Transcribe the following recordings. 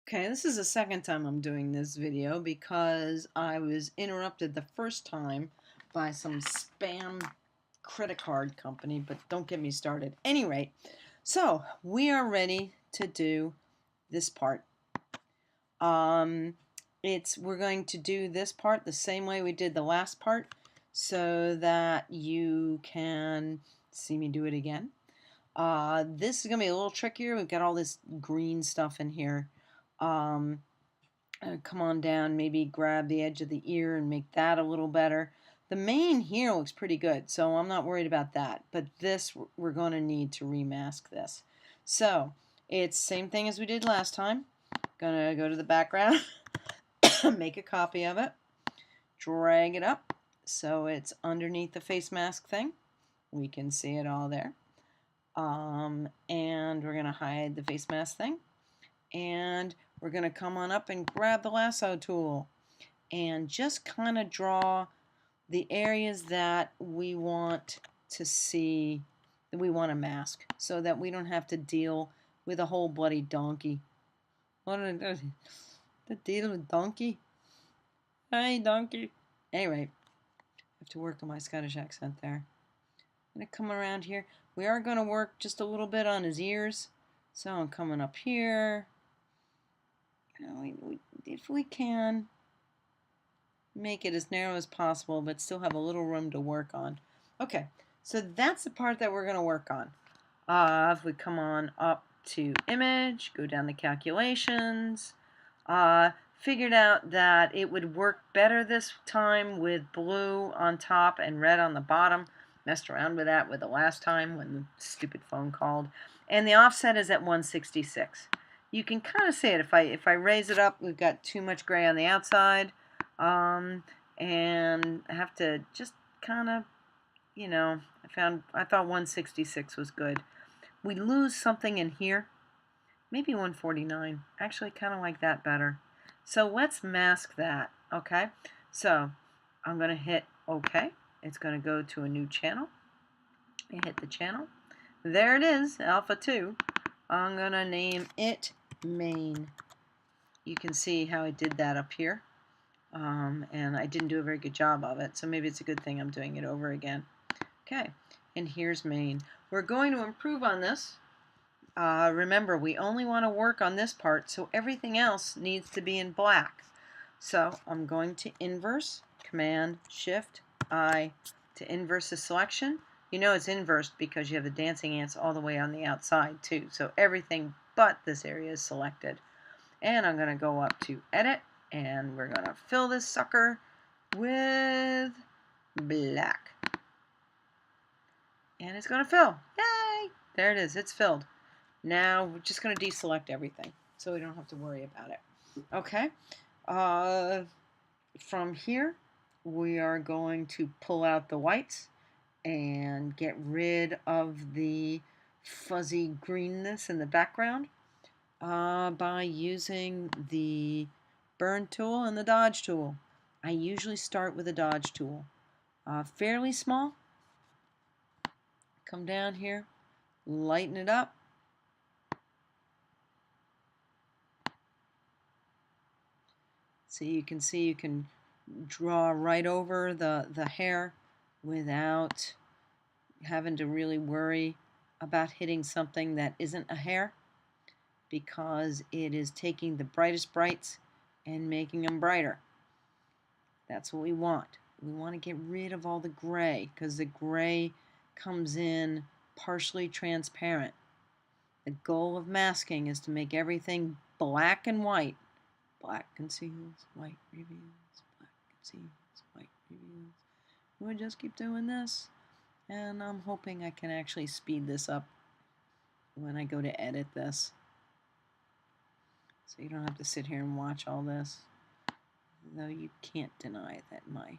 Okay, this is the second time I'm doing this video because I was interrupted the first time by some spam credit card company, but don't get me started. Any rate, so we are ready to do this part. We're going to do this part the same way we did the last part so that you can see me do it again. This is going to be a little trickier. We've got all this green stuff in here. Come on down, maybe grab the edge of the ear and make that a little better. The mane here looks pretty good, so I'm not worried about that. But this, we're going to need to remask this. So, it's the same thing as we did last time. Gonna go to the background, make a copy of it, drag it up so it's underneath the face mask thing. We can see it all there. And we're gonna hide the face mask thing. And we're going to come on up and grab the lasso tool and just kind of draw the areas that we want to see, that we want to mask, so that we don't have to deal with a whole bloody donkey. What the deal with donkey? Hey, donkey. Anyway, I have to work on my Scottish accent there. I'm going to come around here. We are going to work just a little bit on his ears. So I'm coming up here. You know, if we can make it as narrow as possible, but still have a little room to work on. Okay, so that's the part that we're going to work on. If we come on up to image, go down to calculations, figured out that it would work better this time with blue on top and red on the bottom. Messed around with that with the last time when the stupid phone called. And the offset is at 166. You can kind of see it. If I raise it up, we've got too much gray on the outside, and I have to just kind of, you know, I thought 166 was good. We lose something in here, maybe 149. Actually, kind of like that better. So let's mask that. Okay. So I'm going to hit OK. It's going to go to a new channel. I hit the channel. There it is, Alpha 2. I'm going to name it main. You can see how I did that up here, and I didn't do a very good job of it, so maybe it's a good thing I'm doing it over again. Okay, and here's main. We're going to improve on this. Remember, we only want to work on this part, so everything else needs to be in black. So I'm going to inverse, Command Shift I to inverse the selection. You know it's inversed because you have the dancing ants all the way on the outside too, so everything but this area is selected. And I'm going to go up to Edit, and we're going to fill this sucker with black. And it's going to fill. Yay! There it is. It's filled. Now we're just going to deselect everything so we don't have to worry about it. Okay. From here, we are going to pull out the whites and get rid of the fuzzy greenness in the background by using the burn tool and the dodge tool. I usually start with the dodge tool. Fairly small. Come down here, lighten it up. So you can draw right over the hair without having to really worry about hitting something that isn't a hair, because it is taking the brightest brights and making them brighter. That's what we want. We want to get rid of all the gray, because the gray comes in partially transparent. The goal of masking is to make everything black and white. Black conceals, white reveals, black conceals, white reveals. We'll just keep doing this, and I'm hoping I can actually speed this up when I go to edit this, so you don't have to sit here and watch all this, though you can't deny that my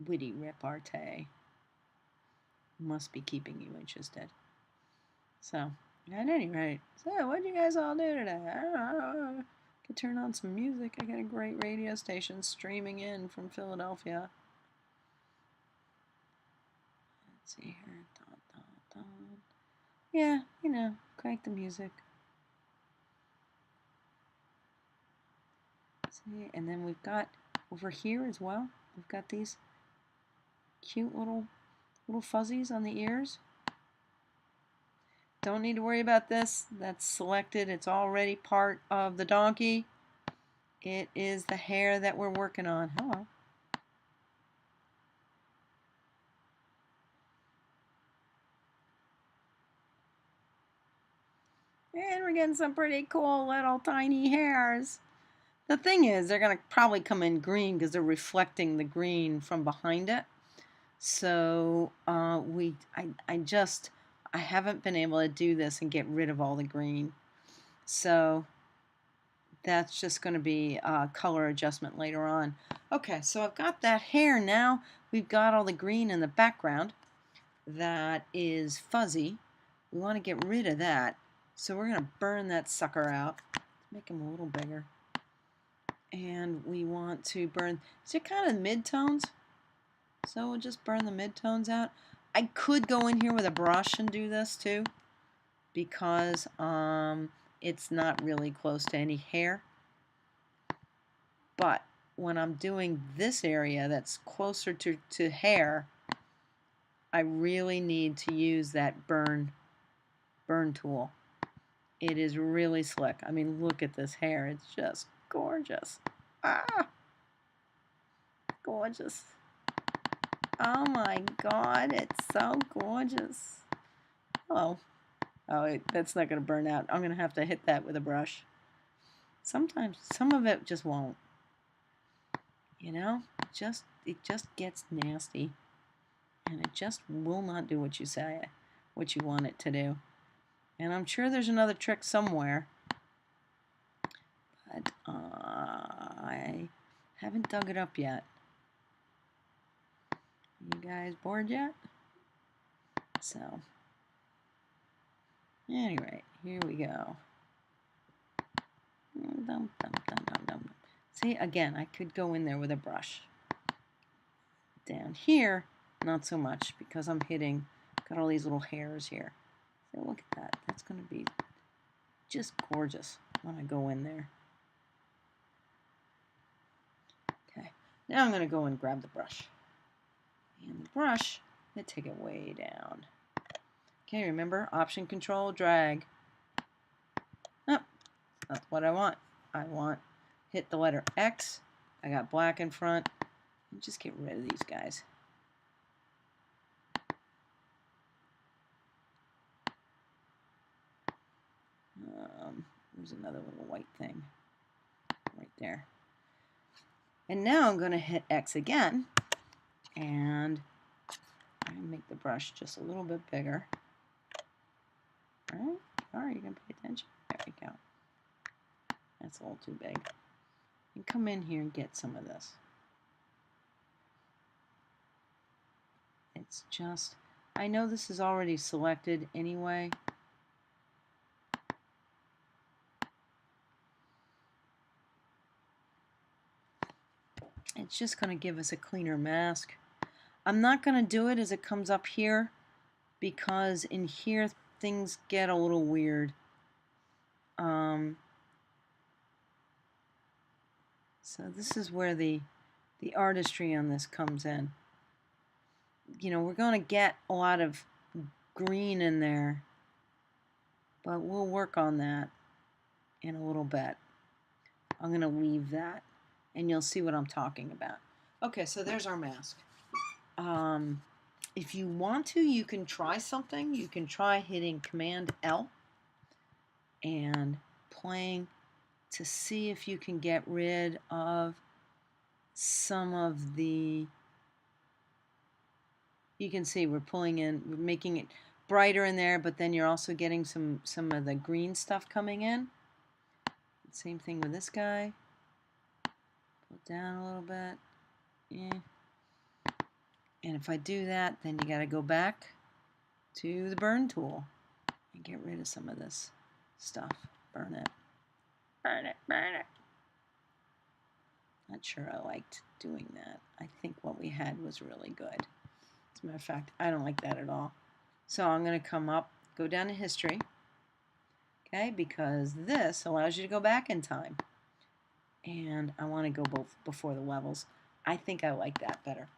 witty repartee must be keeping you interested. So, at any rate, so what did you guys all do today? I don't know. Could turn on some music. I got a great radio station streaming in from Philadelphia. Let's see here. Dun, dun, dun. Yeah, you know, crank the music. See, and then we've got over here as well, we've got these cute little fuzzies on the ears. Don't need to worry about this. That's selected. It's already part of the donkey. It is the hair that we're working on. Hello. And we're getting some pretty cool little tiny hairs. The thing is, they're going to probably come in green because they're reflecting the green from behind it. So I haven't been able to do this and get rid of all the green. So that's just going to be a color adjustment later on. Okay, so I've got that hair now. We've got all the green in the background that is fuzzy. We want to get rid of that. So we're going to burn that sucker out. Make him a little bigger. And we want to burn, is it kind of mid-tones? So we'll just burn the mid-tones out. I could go in here with a brush and do this too, because it's not really close to any hair. But when I'm doing this area that's closer to hair, I really need to use that burn tool. It is really slick. I mean, look at this hair. It's just gorgeous. Ah! Gorgeous. Oh my God, it's so gorgeous. Oh, that's not going to burn out. I'm going to have to hit that with a brush. Sometimes, some of it just won't. You know, it just gets nasty. And it just will not do what you say, what you want it to do. And I'm sure there's another trick somewhere. But I haven't dug it up yet. You guys bored yet? So, anyway, here we go. See, again, I could go in there with a brush. Down here, not so much, because I'm hitting, got all these little hairs here. So look at that. That's going to be just gorgeous when I go in there. Okay, now I'm going to go and grab the brush. And the brush, I'm going to take it way down. Okay, remember, Option, Control, Drag. Oh, that's what I want. I want, hit the letter X. I got black in front. And just get rid of these guys. There's another little white thing right there. And now I'm going to hit X again. And I'm going to make the brush just a little bit bigger. All right? All right, you can pay attention. There we go. That's a little too big. And come in here and get some of this. It's just, I know this is already selected anyway. It's just going to give us a cleaner mask. I'm not going to do it as it comes up here, because in here things get a little weird. So this is where the artistry on this comes in. You know, we're going to get a lot of green in there, but we'll work on that in a little bit. I'm going to leave that, and you'll see what I'm talking about. Okay, so there's our mask. If you want to, you can try something. You can try hitting Command L and playing to see if you can get rid of some of the, you can see we're pulling in, we're making it brighter in there, but then you're also getting some of the green stuff coming in. Same thing with this guy. Pull it down a little bit. Yeah. And if I do that, then you got to go back to the burn tool and get rid of some of this stuff. Burn it. Burn it, burn it. Not sure I liked doing that. I think what we had was really good. As a matter of fact, I don't like that at all. So I'm going to come up, go down to history, okay, because this allows you to go back in time. and I want to go both before the levels. I think I like that better.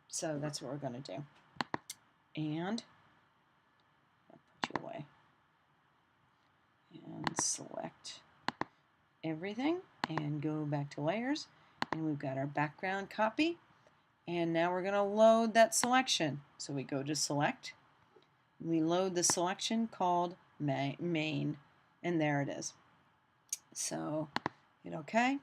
So that's what we're going to do. And I'll put you away. And select everything and go back to layers. And we've got our background copy. And now we're going to load that selection. So we go to select. We load the selection called main. And there it is. So hit OK.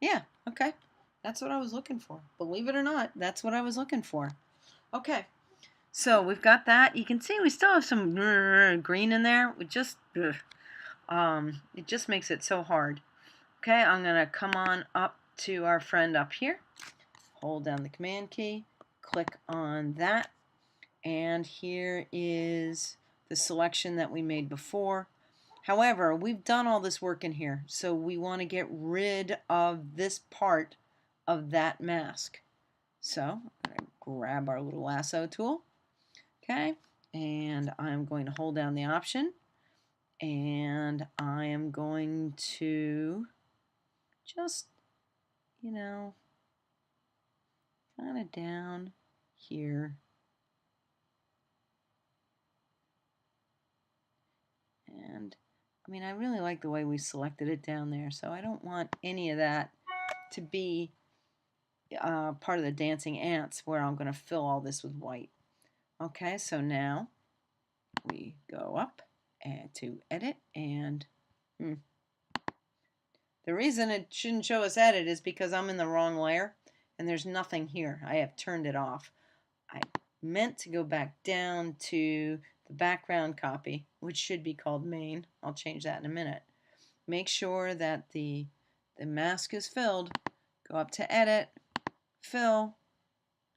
Yeah, okay. That's what I was looking for. Believe it or not, that's what I was looking for. Okay, so we've got that. You can see we still have some green in there. It just makes it so hard. Okay, I'm going to come on up to our friend up here. Hold down the command key. Click on that. And here is the selection that we made before. However, we've done all this work in here, so we want to get rid of this part of that mask. So I'm going to grab our little lasso tool, okay, and I'm going to hold down the option, and I am going to just, you know, kind of down here. And I mean, I really like the way we selected it down there, so I don't want any of that to be part of the dancing ants where I'm going to fill all this with white. Okay, so now we go up and to edit, and the reason it shouldn't show us edit is because I'm in the wrong layer and there's nothing here. I have turned it off. I meant to go back down to the background copy, which should be called main. I'll change that in a minute. Make sure that the mask is filled. Go up to edit, fill.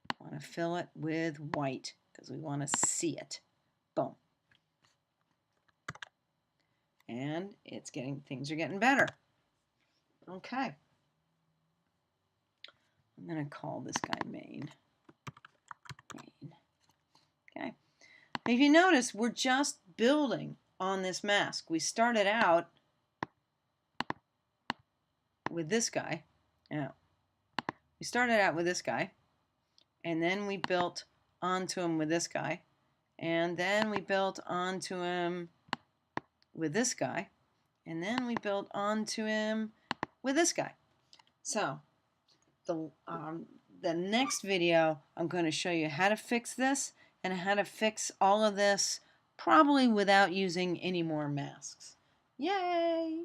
I want to fill it with white because we want to see it. Boom. And things are getting better. Okay. I'm going to call this guy main. Okay. If you notice, we're just building on this mask. We started out with this guy. Now, we started out with this guy, and then we built onto him with this guy, and then we built onto him with this guy, and then we built onto him with this guy. So the next video, I'm going to show you how to fix this and how to fix all of this, probably without using any more masks. Yay!